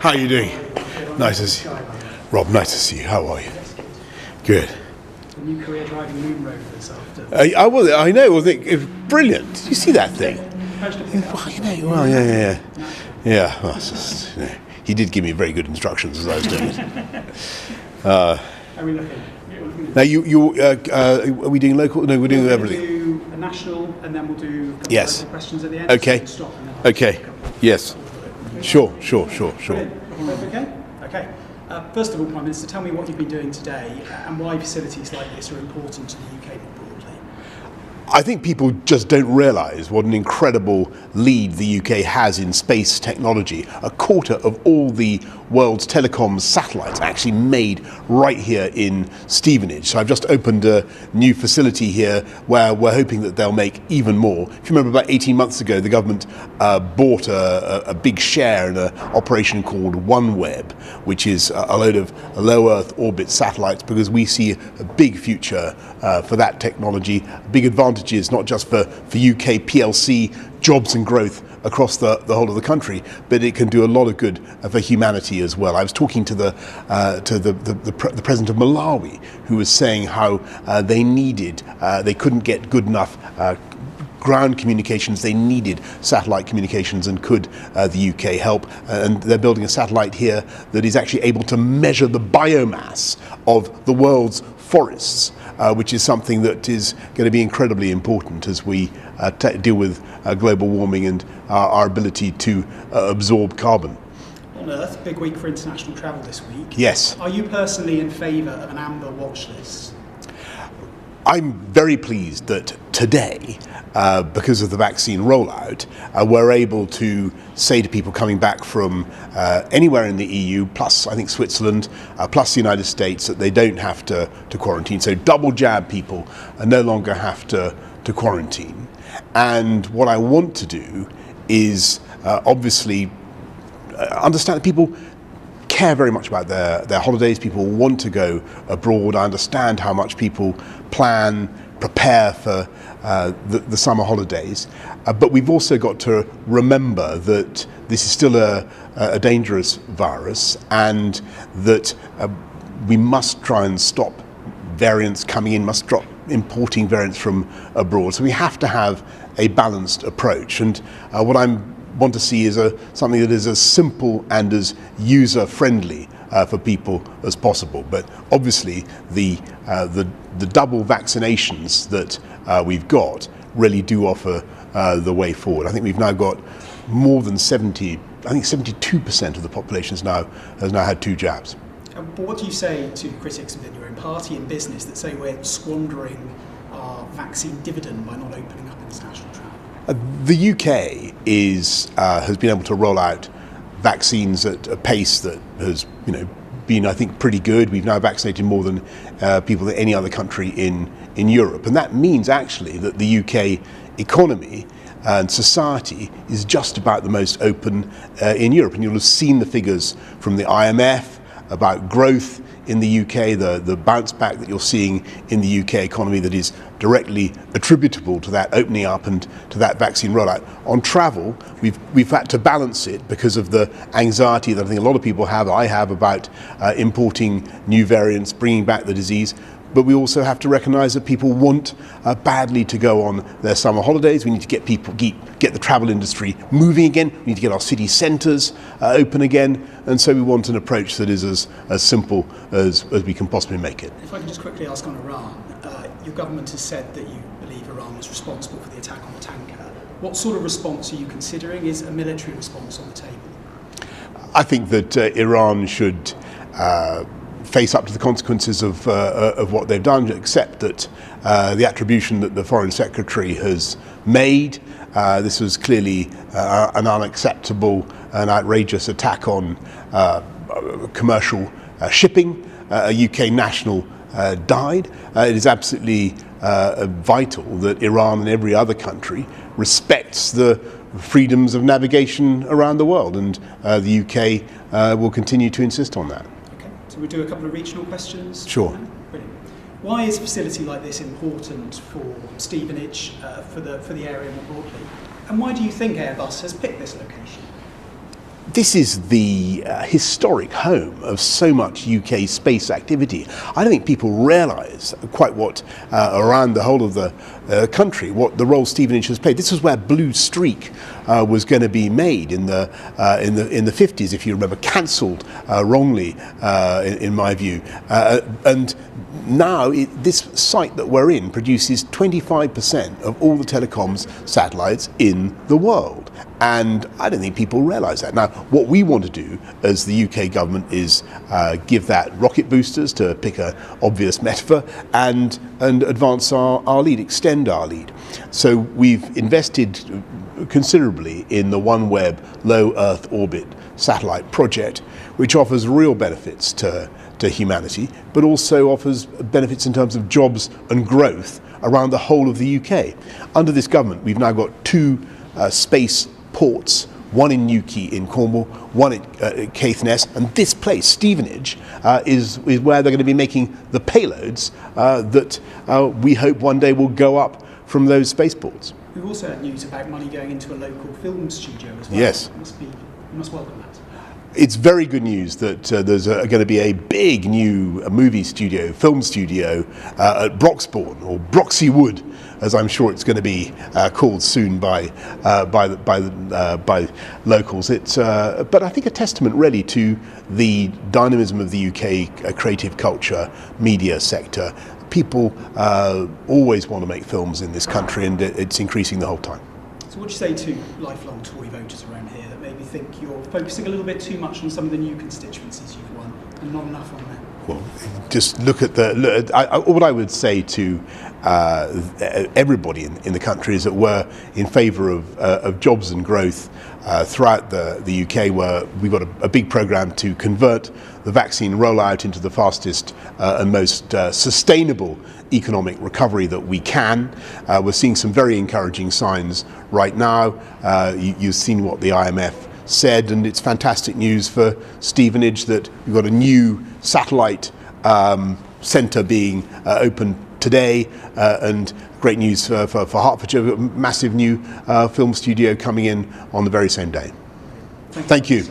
How are you doing? Nice to see you. Rob, nice to see you. How are you? Good. A new career driving moon rovers after. I know. Wasn't it brilliant? Did you see that thing? Well, yeah. Yeah. Well, it's just, he did give me very good instructions as I was doing it. Are we looking? Now, are we doing local? No, we're doing everything. We'll do a national, and then we'll do a couple Yes. of local questions at the end. Okay. So we'll stop and then Okay. Yes. Sure. Okay. Okay. First of all, Prime Minister, tell me what you've been doing today and why facilities like this are important to the UK more broadly. I think people just don't realise what an incredible lead the UK has in space technology. A quarter of all the world's telecom satellites are actually made right here in Stevenage. So I've just opened a new facility here where we're hoping that they'll make even more. If you remember, about 18 months ago, the government bought a big share in an operation called OneWeb, which is a load of low Earth orbit satellites, because we see a big future for that technology, big advantages not just for UK PLC jobs and growth across the whole of the country, but it can do a lot of good for humanity as well. I was talking to the president of Malawi, who was saying how they couldn't get good enough ground communications. They needed satellite communications, and could the UK help? And they're building a satellite here that is actually able to measure the biomass of the world's forests, which is something that is going to be incredibly important as we deal with global warming and our ability to absorb carbon. On Earth, big week for international travel this week. Yes. Are you personally in favour of an amber watch list? I'm very pleased that today, because of the vaccine rollout, we're able to say to people coming back from anywhere in the EU, plus I think Switzerland, plus the United States, that they don't have to quarantine. So double jab people no longer have to quarantine. And what I want to do is obviously understand that people care very much about their holidays. People want to go abroad. I understand how much people prepare for the summer holidays, but we've also got to remember that this is still a dangerous virus, and that we must try and stop variants coming in, must stop importing variants from abroad. So we have to have a balanced approach, and what I want to see is something that is as simple and as user-friendly for people as possible. But obviously the double vaccinations that we've got really do offer the way forward. I think we've now got more than 72% of the population has now had 2 jabs. But what do you say to critics within your own party and business that say we're squandering our vaccine dividend by not opening up international travel? The UK has been able to roll out vaccines at a pace that has been, I think, pretty good. We've now vaccinated more than people than any other country in Europe, and that means actually that the UK economy and society is just about the most open in Europe. And you'll have seen the figures from the IMF about growth in the UK, the bounce back that you're seeing in the UK economy that is directly attributable to that opening up and to that vaccine rollout. On travel, we've had to balance it because of the anxiety that I think a lot of people have, I have, about importing new variants, bringing back the disease. But we also have to recognise that people want badly to go on their summer holidays. We need to get the travel industry moving again. We need to get our city centres open again. And so we want an approach that is as simple as we can possibly make it. If I can just quickly ask on Iran, your government has said that you believe Iran was responsible for the attack on the tanker. What sort of response are you considering? Is a military response on the table? I think that Iran should face up to the consequences of what they've done, accept that the attribution that the Foreign Secretary has made, this was clearly an unacceptable and outrageous attack on commercial shipping. A UK national died. It is absolutely vital that Iran and every other country respects the freedoms of navigation around the world, and the UK will continue to insist on that. So we'll do a couple of regional questions. Sure. Brilliant. Why is a facility like this important for Stevenage, for the area more broadly? And why do you think Airbus has picked this location? this is the historic home of so much UK space activity. I don't think people realise quite what, around the whole of the country, what the role Stevenage has played. This was where Blue Streak was going to be made in the 50s, if you remember, cancelled wrongly, in my view. And now this site that we're in produces 25% of all the telecoms satellites in the world. And I don't think people realise that. Now, what we want to do as the UK government is give that rocket boosters, to pick an obvious metaphor, and advance our lead, extend our lead. So we've invested considerably in the OneWeb low Earth orbit satellite project, which offers real benefits to humanity, but also offers benefits in terms of jobs and growth around the whole of the UK. Under this government, we've now got 2 space ports, one in Newquay in Cornwall, one at Caithness, and this place, Stevenage, is where they're going to be making the payloads that we hope one day will go up from those spaceports. We've also had news about money going into a local film studio as well. Yes. You must welcome that. It's very good news that there's going to be a big new movie studio, film studio at Broxbourne, or Broxy Wood, as I'm sure it's going to be called soon by locals. It's but I think a testament really to the dynamism of the UK creative culture, media sector. People always want to make films in this country, and it's increasing the whole time. So what do you say to lifelong Tory voters around here that maybe think you're focusing a little bit too much on some of the new constituencies you've won and not enough on them? Well, just look at what I would say to everybody in the country is that we're in favour of jobs and growth throughout the UK, where we've got a big programme to convert the vaccine rollout into the fastest and most sustainable economic recovery that we can. We're seeing some very encouraging signs right now. You've seen what the IMF said, and it's fantastic news for Stevenage that we've got a new satellite centre being opened today, and great news for Hertfordshire, a massive new film studio coming in on the very same day. Thank you.